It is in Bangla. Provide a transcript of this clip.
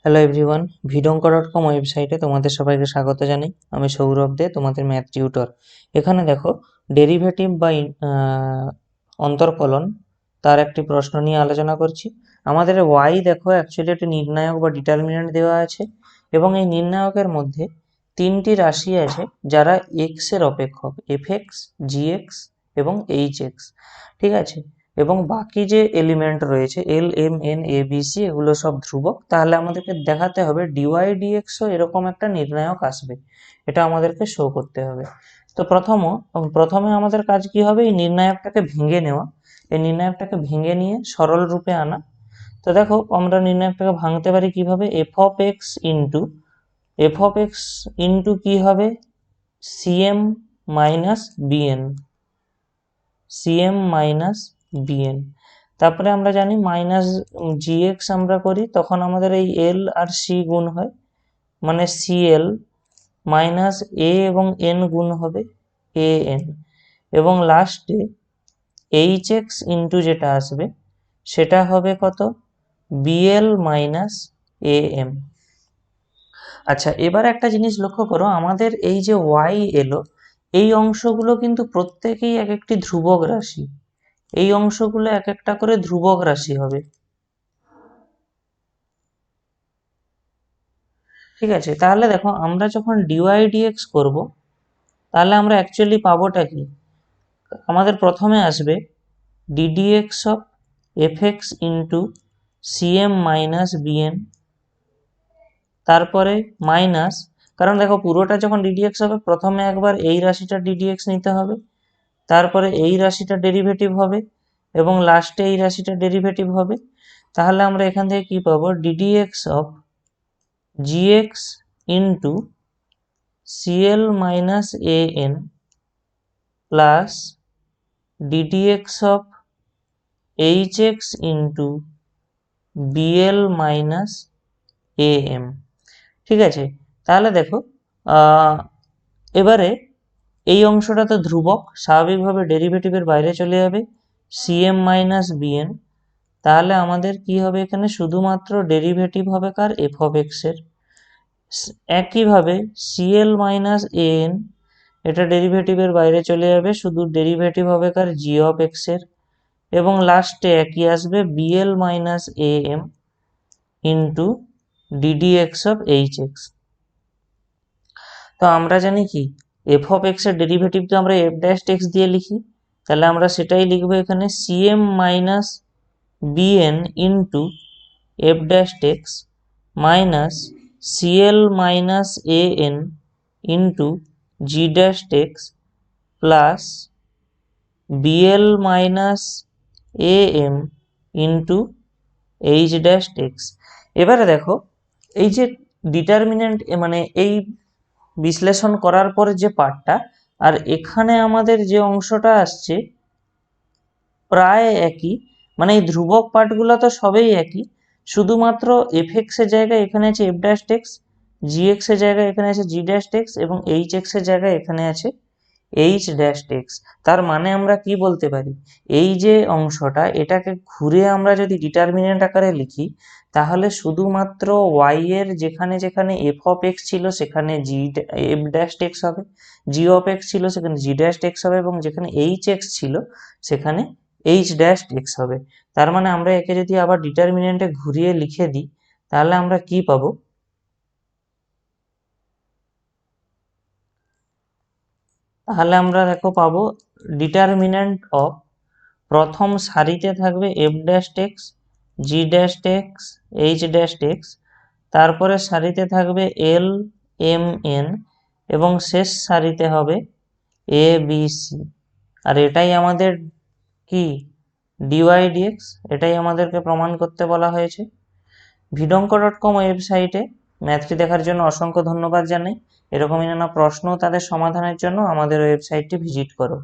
হ্যালো এভরিওয়ান, ভিডঙ্ক.com ওয়েবসাইটে তোমাদের সবাইকে স্বাগত জানাই। আমি সৌরভ দে, তোমাদের ম্যাথ টিউটর। এখানে দেখো, ডেরিভেটিভ বা অন্তর্কলন তার একটি প্রশ্ন নিয়ে আলোচনা করছি। আমাদের ওয়াই দেখো অ্যাকচুয়ালি একটি নির্ণায়ক বা ডিটারমিনেন্ট দেওয়া আছে, এবং এই নির্ণায়কের মধ্যে তিনটি রাশি আছে যারা এক্স এর অপেক্ষক, এফ এক্স, জি এক্স এবং এইচ এক্স। ঠিক আছে, এবং বাকি যে এলিমেন্ট রয়েছে এল, এম, এন, এ, বি, সি, এগুলো সব ধ্রুবক। তাহলে আমাদেরকে দেখাতে হবে ডিওয়াই ডিএক্সও এরকম একটা নির্ণায়ক আসবে, এটা আমাদেরকে শো করতে হবে। তো প্রথমে আমাদের কাজ কি হবে, এই নির্ণায়কটাকে ভেঙে নেওয়া। এই নির্ণায়কটাকে ভেঙে নিয়ে সরল রূপে আনা। তো দেখো, আমরা নির্ণায়কটাকে ভাঙতে পারি কিভাবে, এফ অফ এক্স ইন্টু কি হবে, CM minus BN, CM minus BN. তারপরে আমরা জানি মাইনাস জিএক্স আমরা করি, তখন আমাদের এই এল আর সি গুণ হয়, মানে সিএল মাইনাস এ এবং এন গুণ হবে এ এন, এবং লাস্টে এইচ এক্স ইন্টু যেটা আসবে সেটা হবে কত, বিএল মাইনাস এ এম। আচ্ছা, এবার একটা জিনিস লক্ষ্য করো, আমাদের এই যে ওয়াই এলো, এই অংশগুলো কিন্তু প্রত্যেকেই এক একটি ধ্রুবক রাশি। এই অংশগুলো এক একটা করে ধ্রুবক রাশি হবে। ঠিক আছে, তাহলে দেখো, আমরা যখন ডিওয়াই ডিএক্স করবো, তাহলে আমরা অ্যাকচুয়ালি পাবোটা কি, আমাদের প্রথমে আসবে DDX of F X into CM minus BN, তারপরে মাইনাস, কারণ দেখো পুরোটা যখন ডিডিএক্স হবে প্রথমে একবার এই রাশিটা ডিডিএক্স নিতে হবে, তারপরে এই রাশিটা ডেরিভেটিভ হবে, এবং লাস্টে এই রাশিটা ডেরিভেটিভ হবে। তাহলে আমরা এখান থেকে কি পাবো, ddx of gx into cl minus an plus ddx of hx into bl minus am। ঠিক আছে, তাহলে দেখো, এবারে এই অংশটা তো ধ্রুবক, স্বাভাবিকভাবে ডেরিভেটিভের বাইরে চলে যাবে, cm মাইনাস bn। তাহলে আমাদের কি হবে, এখানে শুধুমাত্র ডেরিভেটিভ হবে কার, এফ অফ এক্স এর। একইভাবে সিএল মাইনাস এন, এটা ডেরিভেটিভের বাইরে চলে যাবে, শুধু ডেরিভেটিভ হবে কার, জি অফ এক্স এর। এবং লাস্টে একই আসবে BL minus A M into DD X of H X. তো আমরা জানি কি, এফ অফ এক্স এর ডেরিভেটিভকে আমরা এফ ড্যাশ এক্স দিয়ে লিখি, তাহলে আমরা সেটাই লিখবো এখানে, CM minus BN into F dash X minus CL minus A N into G dash X plus BL minus A M into H dash X. এবারে দেখো, এই যে ডিটারমিনেন্ট, মানে এই বিশ্লেষণ করার পরে যে পার্টটা, আর এখানে আমাদের যে অংশটা আসছে প্রায় একই, মানে এই ধ্রুবক পার্টগুলো তো সবই একই, শুধুমাত্র এফ এক্স এর জায়গায় এখানে আছে এফ ড্যাশ এক্স, জি এক্স এর জায়গায় এখানে আছে জি ড্যাশ এক্স, এবং এইচ এক্স এর জায়গায় এখানে আছে এইচ ড্যাশ এক্স। তার মানে আমরা কি বলতে পারি, এই যে অংশটা, এটাকে ঘুরে আমরা যদি ডিটারমিনেন্ট আকারে লিখি, তাহলে শুধুমাত্র ওয়াই এর যেখানে যেখানে এফ অফ এক্স ছিল সেখানে জি এফ ড্যাশ এক্স হবে, জি অফ এক্স ছিল সেখানে জি ড্যাশ এক্স হবে, এবং যেখানে এইচ এক্স ছিল সেখানে এইচ ড্যাশ এক্স হবে। তার মানে আমরা একে যদি আবার ডিটারমিনেন্টে ঘুরিয়ে লিখে দিই, তাহলে আমরা কি পাবো, তাহলে আমরা দেখো পাবো ডিটারমিনেন্ট অফ, প্রথম সারিতে থাকবে F dash X, G dash X, H dash X, তারপরে সারিতে থাকবে এল, এম, এন, এবং শেষ সারিতে হবে এ, বি, সি। আর এটাই আমাদের কি, ডিওয়াই ডিএক্স, এটাই আমাদেরকে প্রমাণ করতে বলা হয়েছে। ভিডঙ্ক.com ওয়েবসাইটে ম্যাথটি দেখার জন্য অসংখ্য ধন্যবাদ জানাই। এরকমই নানা প্রশ্ন তাদের সমাধানের জন্য আমাদের ওয়েবসাইটটি ভিজিট করো।